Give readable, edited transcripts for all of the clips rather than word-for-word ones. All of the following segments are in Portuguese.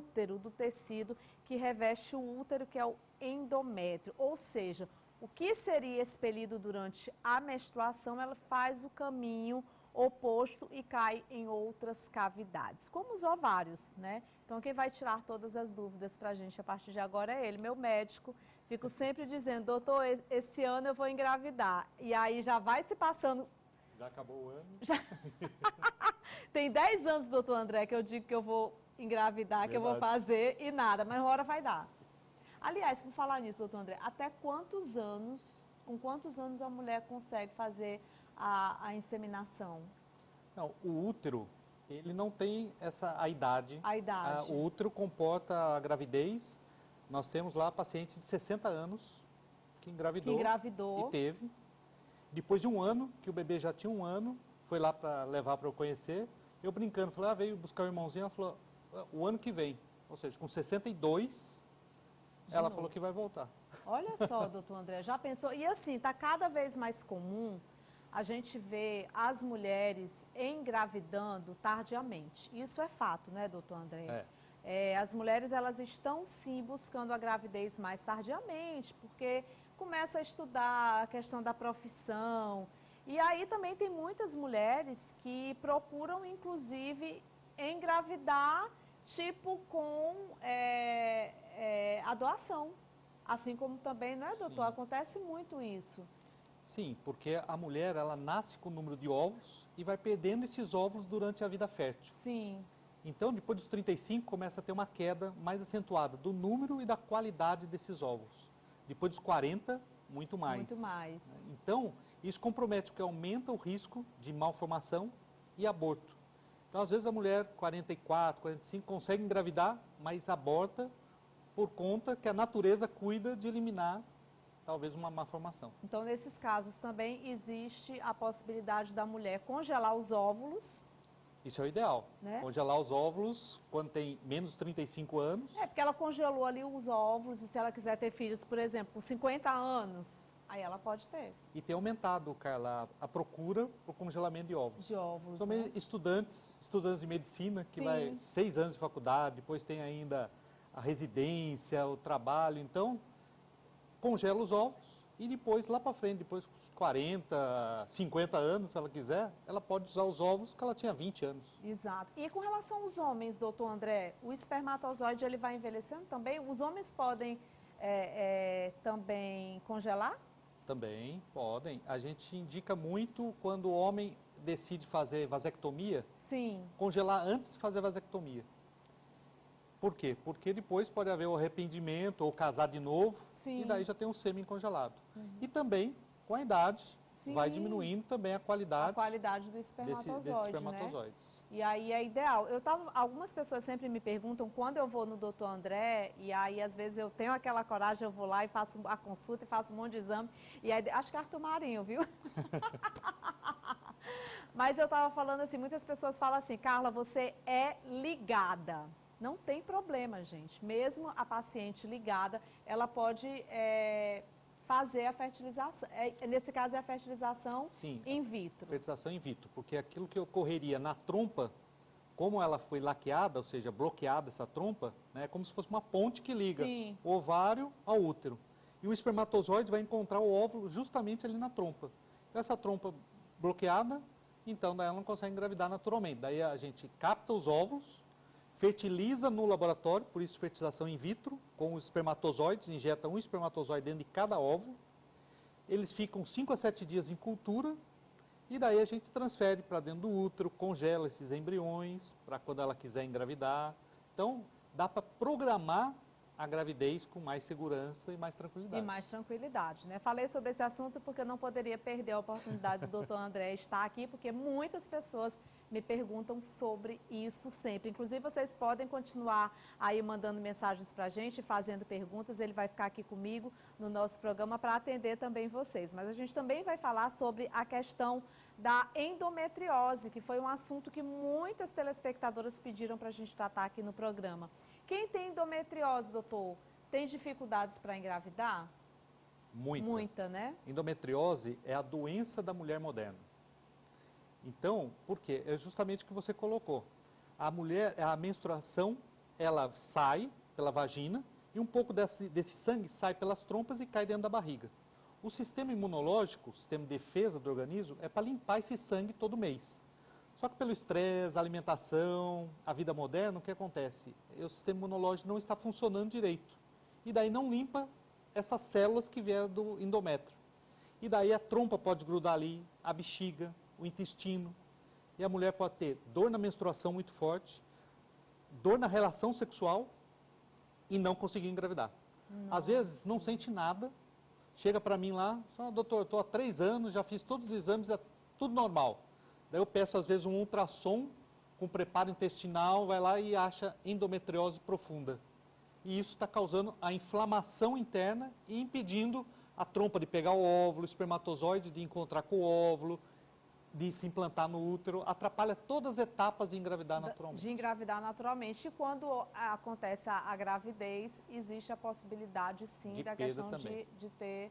útero, do tecido que reveste o útero, que é o endométrio. Ou seja, o que seria expelido durante a menstruação, ela faz o caminho oposto e cai em outras cavidades, como os ovários, né? Então, quem vai tirar todas as dúvidas para a gente a partir de agora é ele, meu médico. Fico sempre dizendo, doutor, esse ano eu vou engravidar. E aí já vai se passando... Já acabou o ano? Já... Tem 10 anos, doutor André, que eu digo que eu vou engravidar, que eu vou fazer e nada, mas uma hora vai dar. Aliás, por falar nisso, doutor André, até quantos anos, com quantos anos a mulher consegue fazer a inseminação? Não, o útero, ele não tem a idade. A idade. O útero comporta a gravidez. Nós temos lá paciente de 60 anos que engravidou e teve. Depois de um ano, que o bebê já tinha um ano, foi lá para levar para eu conhecer. Eu brincando, falei, veio buscar o irmãozinho, ela falou, o ano que vem. Ou seja, com 62, ela falou que vai voltar. Olha só, doutor André, já pensou? E assim, está cada vez mais comum a gente ver as mulheres engravidando tardiamente. Isso é fato, né, doutor André? As mulheres, elas estão sim buscando a gravidez mais tardiamente, porque começa a estudar a questão da profissão. E aí também tem muitas mulheres que procuram, inclusive, engravidar, tipo, com a doação. Assim como também, né, doutor? Sim. Acontece muito isso. Sim, porque a mulher, ela nasce com o número de óvulos e vai perdendo esses óvulos durante a vida fértil. Sim. Então, depois dos 35, começa a ter uma queda mais acentuada do número e da qualidade desses óvulos. Depois dos 40, muito mais. Muito mais. Então, isso compromete, porque aumenta o risco de malformação e aborto. Então, às vezes a mulher, 44, 45, consegue engravidar, mas aborta por conta que a natureza cuida de eliminar talvez uma malformação. Então, nesses casos também existe a possibilidade da mulher congelar os óvulos. Isso é o ideal, né? Congelar os óvulos quando tem menos de 35 anos. Porque ela congelou ali os óvulos e se ela quiser ter filhos, por exemplo, com 50 anos, aí ela pode ter. E tem aumentado, Carla, a procura por congelamento de óvulos. De óvulos, também né? estudantes de medicina, que Sim. vai 6 anos de faculdade, depois tem ainda a residência, o trabalho, então congela os óvulos e depois, lá para frente, depois dos 40, 50 anos, se ela quiser, ela pode usar os óvulos que ela tinha 20 anos. Exato. E com relação aos homens, doutor André, o espermatozoide ele vai envelhecendo também? Os homens podem também congelar? Também podem. A gente indica muito quando o homem decide fazer vasectomia, sim, congelar antes de fazer a vasectomia. Por quê? Porque depois pode haver o arrependimento ou casar de novo, sim, e daí já tem um sêmen congelado. E também, com a idade, sim, vai diminuindo também a qualidade do espermatozoide, desses espermatozoides. Né? E aí é ideal. Algumas pessoas sempre me perguntam quando eu vou no doutor André, e aí às vezes eu tenho aquela coragem, eu vou lá e faço a consulta e faço um monte de exame, e aí, acho que é Arthur Marinho, viu? Mas eu estava falando assim, muitas pessoas falam assim, Carla, você é ligada. Não tem problema, gente. Mesmo a paciente ligada, ela pode fazer a fertilização. Nesse caso, é a fertilização in vitro. Fertilização in vitro, porque aquilo que ocorreria na trompa, como ela foi laqueada, ou seja, bloqueada essa trompa, né, é como se fosse uma ponte que liga sim, o ovário ao útero. E o espermatozoide vai encontrar o óvulo justamente ali na trompa. Então, essa trompa bloqueada, então daí ela não consegue engravidar naturalmente. Daí a gente capta os óvulos, fertiliza no laboratório, por isso fertilização in vitro, com os espermatozoides, injeta um espermatozoide dentro de cada óvulo. Eles ficam 5 a 7 dias em cultura e daí a gente transfere para dentro do útero, congela esses embriões para quando ela quiser engravidar. Então, dá para programar a gravidez com mais segurança e mais tranquilidade. E mais tranquilidade, né? Falei sobre esse assunto porque eu não poderia perder a oportunidade do doutor André estar aqui, porque muitas pessoas me perguntam sobre isso sempre. Inclusive, vocês podem continuar aí mandando mensagens para a gente, fazendo perguntas. Ele vai ficar aqui comigo no nosso programa para atender também vocês. Mas a gente também vai falar sobre a questão da endometriose, que foi um assunto que muitas telespectadoras pediram para a gente tratar aqui no programa. Quem tem endometriose, doutor, tem dificuldades para engravidar? Muita, né? Endometriose é a doença da mulher moderna. Então, por quê? É justamente o que você colocou. A mulher, a menstruação ela sai pela vagina e um pouco desse sangue sai pelas trompas e cai dentro da barriga. O sistema imunológico, o sistema de defesa do organismo, é para limpar esse sangue todo mês. Só que pelo estresse, a alimentação, a vida moderna, o que acontece? O sistema imunológico não está funcionando direito. E daí não limpa essas células que vieram do endométrio. E daí a trompa pode grudar ali, a bexiga, o intestino. E a mulher pode ter dor na menstruação muito forte, dor na relação sexual e não conseguir engravidar. Nossa. Às vezes não sente nada, chega para mim lá, doutor, estou há 3 anos, já fiz todos os exames, é tudo normal. Daí eu peço às vezes um ultrassom com preparo intestinal, vai lá e acha endometriose profunda. E isso está causando a inflamação interna e impedindo a trompa de pegar o óvulo, o espermatozoide de encontrar com o óvulo, de se implantar no útero, atrapalha todas as etapas de engravidar naturalmente. De engravidar naturalmente. E quando acontece a gravidez, existe a possibilidade, sim, de da questão de ter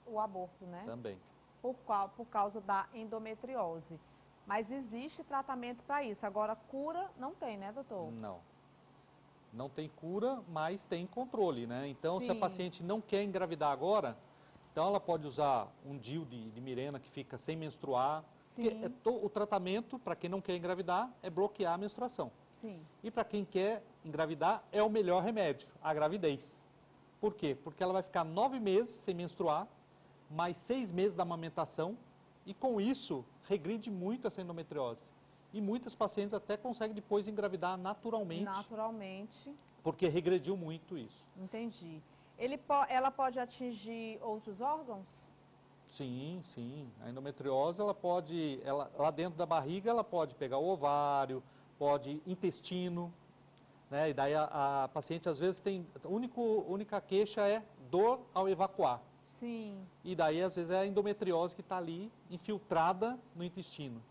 o aborto, né? Também. Por causa da endometriose. Mas existe tratamento para isso. Agora, cura não tem, né, doutor? Não. Não tem cura, mas tem controle, né? Então, sim. Se a paciente não quer engravidar agora, então ela pode usar um DIU de Mirena que fica sem menstruar. O tratamento, para quem não quer engravidar, é bloquear a menstruação. Sim. E para quem quer engravidar, é o melhor remédio, a gravidez. Por quê? Porque ela vai ficar 9 meses sem menstruar, mais 6 meses da amamentação, e com isso, regride muito essa endometriose. E muitas pacientes até conseguem depois engravidar naturalmente. Naturalmente. Porque regrediu muito isso. Entendi. Ela pode atingir outros órgãos? Sim, sim. A endometriose, lá dentro da barriga, ela pode pegar o ovário, pode intestino, né? E daí a paciente às vezes tem, a única queixa é dor ao evacuar. Sim. E daí às vezes é a endometriose que está ali infiltrada no intestino.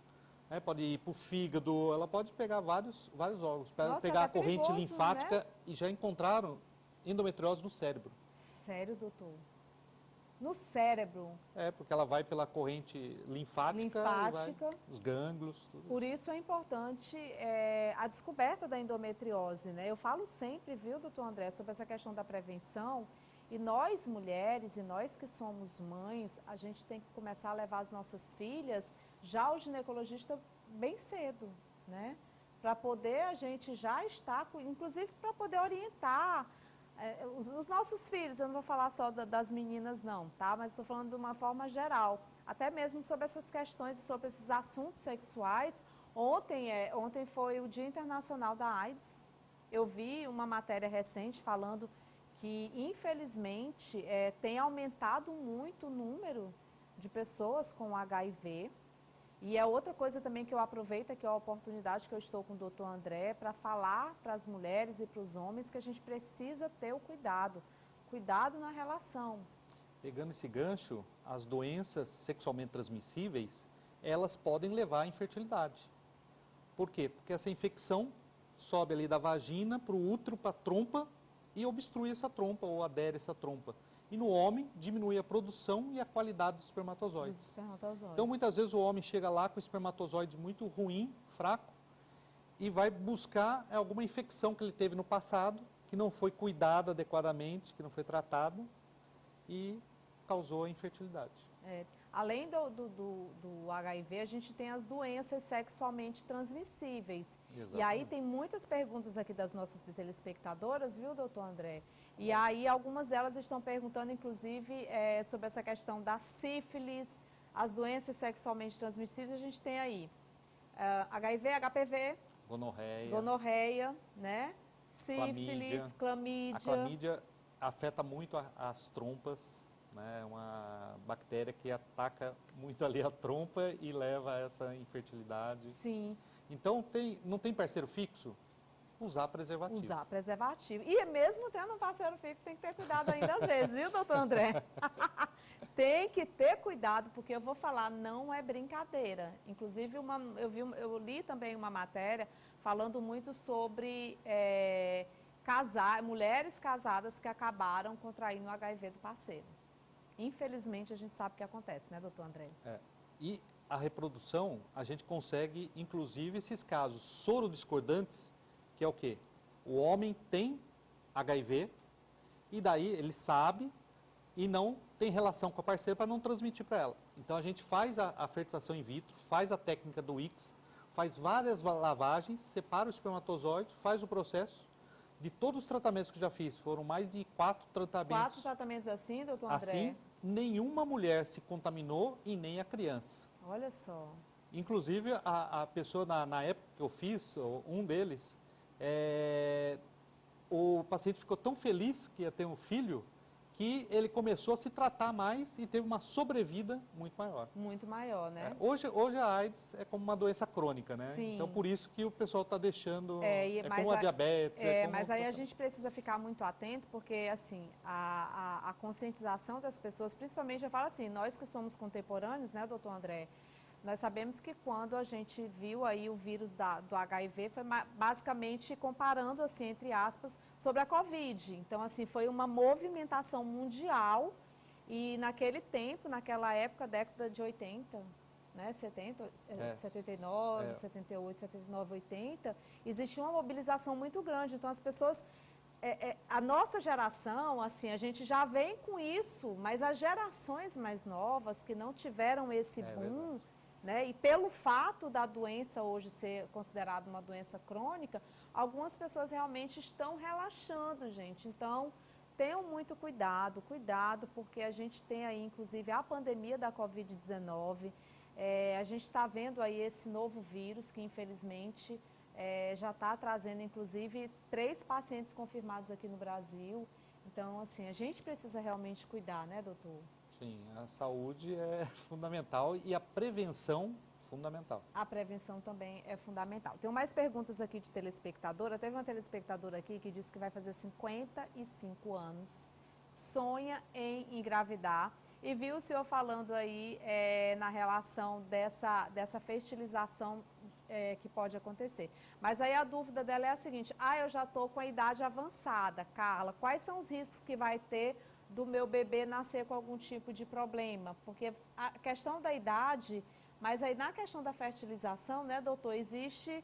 Pode ir para o fígado, ela pode pegar vários órgãos, pegar a corrente linfática, né? E já encontraram endometriose no cérebro. Sério, doutor? No cérebro? Porque ela vai pela corrente linfática. Os gânglios, tudo. Por isso é importante a descoberta da endometriose, né? Eu falo sempre, viu, doutor André, sobre essa questão da prevenção. E nós, mulheres, e nós que somos mães, a gente tem que começar a levar as nossas filhas já ao ginecologista bem cedo, né? Para poder a gente já estar, inclusive para poder orientar os nossos filhos. Eu não vou falar só das meninas não, tá? Mas estou falando de uma forma geral, até mesmo sobre essas questões, sobre esses assuntos sexuais. Ontem foi o Dia Internacional da AIDS. Eu vi uma matéria recente falando que, infelizmente, tem aumentado muito o número de pessoas com HIV. E é outra coisa também que eu aproveito aqui, a oportunidade que eu estou com o doutor André, para falar para as mulheres e para os homens que a gente precisa ter o cuidado na relação. Pegando esse gancho, as doenças sexualmente transmissíveis, elas podem levar à infertilidade. Por quê? Porque essa infecção sobe ali da vagina para o útero, para a trompa, e obstrui essa trompa ou adere essa trompa. E no homem, diminui a produção e a qualidade dos espermatozoides. Então, muitas vezes o homem chega lá com o espermatozoide muito ruim, fraco, e vai buscar alguma infecção que ele teve no passado, que não foi cuidada adequadamente, que não foi tratada, e causou a infertilidade. Além do HIV, a gente tem as doenças sexualmente transmissíveis. Exatamente. E aí tem muitas perguntas aqui das nossas telespectadoras, viu, doutor André? E aí algumas delas estão perguntando, inclusive, sobre essa questão da sífilis, as doenças sexualmente transmissíveis. A gente tem aí HIV, HPV, gonorreia, né? Sífilis, clamídia. A clamídia afeta muito as trompas. É uma bactéria que ataca muito ali a trompa e leva a essa infertilidade. Sim. Então, não tem parceiro fixo? Usar preservativo. Usar preservativo. E mesmo tendo um parceiro fixo, tem que ter cuidado ainda às vezes, viu, doutor André? Tem que ter cuidado, porque eu vou falar, não é brincadeira. Inclusive, eu li também uma matéria falando muito sobre mulheres casadas que acabaram contraindo o HIV do parceiro. Infelizmente, a gente sabe o que acontece, né, doutor André? E a reprodução, a gente consegue, inclusive, esses casos sorodiscordantes, que é o quê? O homem tem HIV e daí ele sabe e não tem relação com a parceira para não transmitir para ela. Então a gente faz a fertilização in vitro, faz a técnica do Wicks, faz várias lavagens, separa o espermatozoide, faz o processo. De todos os tratamentos que já fiz, foram mais de 4 tratamentos. 4 tratamentos assim, doutor André? Assim, nenhuma mulher se contaminou e nem a criança. Olha só. Inclusive, a pessoa, na época que eu fiz, um deles, o paciente ficou tão feliz que ia ter um filho, que ele começou a se tratar mais e teve uma sobrevida muito maior. Muito maior, né? Hoje a AIDS é como uma doença crônica, né? Sim. Então, por isso que o pessoal está deixando... mas como a diabetes. Mas aí a gente precisa ficar muito atento, porque, assim, a conscientização das pessoas, principalmente, eu falo assim, nós que somos contemporâneos, né, doutor André? Nós sabemos que quando a gente viu aí o vírus do HIV, foi basicamente comparando, assim, entre aspas, sobre a Covid. Então, assim, foi uma movimentação mundial e naquele tempo, naquela época, década de 80, né, 70, 79, 78, 79, 80, existia uma mobilização muito grande. Então, as pessoas... a nossa geração, assim, a gente já vem com isso, mas as gerações mais novas que não tiveram esse boom... Né? E pelo fato da doença hoje ser considerada uma doença crônica, algumas pessoas realmente estão relaxando, gente. Então, tenham muito cuidado, porque a gente tem aí, inclusive, a pandemia da Covid-19. A gente está vendo aí esse novo vírus que, infelizmente, já está trazendo, inclusive, 3 pacientes confirmados aqui no Brasil. Então, assim, a gente precisa realmente cuidar, né, doutor? Sim, a saúde é fundamental e a prevenção fundamental. A prevenção também é fundamental. Tem mais perguntas aqui de telespectadora. Teve uma telespectadora aqui que disse que vai fazer 55 anos, sonha em engravidar e viu o senhor falando aí na relação dessa fertilização que pode acontecer. Mas aí a dúvida dela é a seguinte, eu já estou com a idade avançada, Carla, quais são os riscos que vai ter do meu bebê nascer com algum tipo de problema? Porque a questão da idade, mas aí na questão da fertilização, né, doutor, existe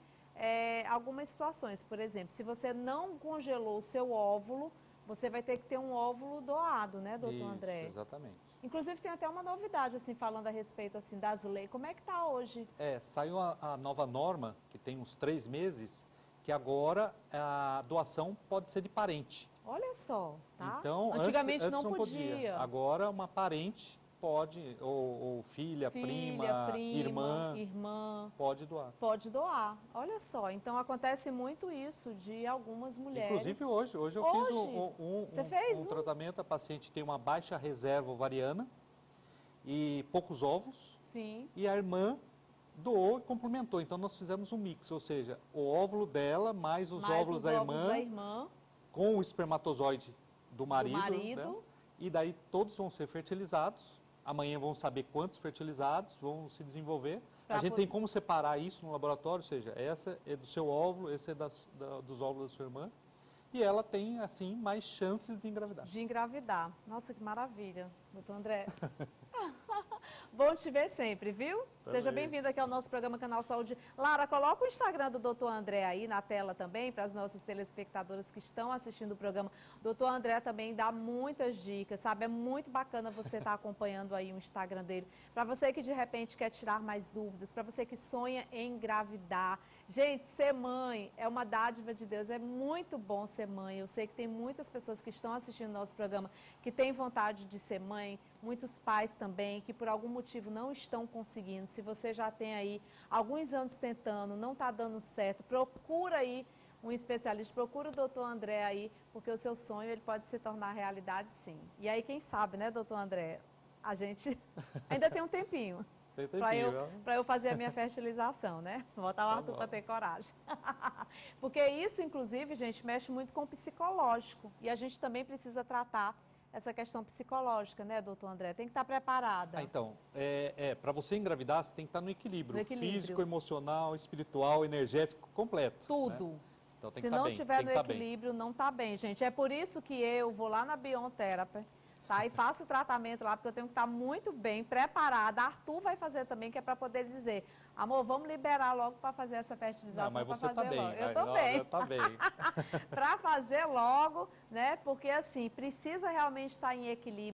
algumas situações. Por exemplo, se você não congelou o seu óvulo, você vai ter que ter um óvulo doado, né, doutor André? Exatamente. Inclusive tem até uma novidade, assim, falando a respeito, assim, das leis. Como é que está hoje? Saiu a nova norma, que tem uns 3 meses, que agora a doação pode ser de parente. Olha só, tá? Então, antigamente antes não podia. Agora, uma parente pode, ou filha, prima, irmã, pode doar. Pode doar. Olha só, então acontece muito isso de algumas mulheres. Inclusive hoje eu fiz um tratamento, a paciente tem uma baixa reserva ovariana e poucos ovos. Sim. E a irmã doou e complementou. Então, nós fizemos um mix, ou seja, o óvulo dela mais os óvulos da irmã com o espermatozoide do marido. Né? E daí todos vão ser fertilizados. Amanhã vão saber quantos fertilizados vão se desenvolver. A gente tem como separar isso no laboratório, ou seja, essa é do seu óvulo, esse é dos óvulos da sua irmã. E ela tem, assim, mais chances de engravidar. De engravidar. Nossa, que maravilha, doutor André. Bom te ver sempre, viu? Também. Seja bem-vindo aqui ao nosso programa Canal Saúde. Lara, coloca o Instagram do Dr. André aí na tela também, para as nossas telespectadoras que estão assistindo o programa. O Dr. André também dá muitas dicas, sabe? É muito bacana você estar acompanhando aí o Instagram dele. Para você que de repente quer tirar mais dúvidas, para você que sonha em engravidar. Gente, ser mãe é uma dádiva de Deus, é muito bom ser mãe. Eu sei que tem muitas pessoas que estão assistindo o nosso programa que têm vontade de ser mãe, muitos pais também que por algum motivo não estão conseguindo. Se você já tem aí alguns anos tentando, não está dando certo, procura aí um especialista, procura o doutor André aí, porque o seu sonho ele pode se tornar realidade sim. E aí quem sabe, né, doutor André, a gente ainda tem um tempinho. Para eu fazer a minha fertilização, né? Vou botar o Arthur para ter coragem. Porque isso, inclusive, gente, mexe muito com o psicológico. E a gente também precisa tratar essa questão psicológica, né, doutor André? Tem que estar preparada. Então, para você engravidar, você tem que estar no equilíbrio. Físico, emocional, espiritual, energético, completo. Tudo. Né? Então, tem Se que não bem, tiver no equilíbrio, não está bem, gente. É por isso que eu vou lá na Beyond Therapy, tá? E faça o tratamento lá, porque eu tenho que estar muito bem preparada. Arthur vai fazer também, que é para poder dizer, amor, vamos liberar logo para fazer essa fertilização. Não, mas você está bem. Logo. Eu tô bem. Tá bem. Para fazer logo, né? Porque assim, precisa realmente estar em equilíbrio.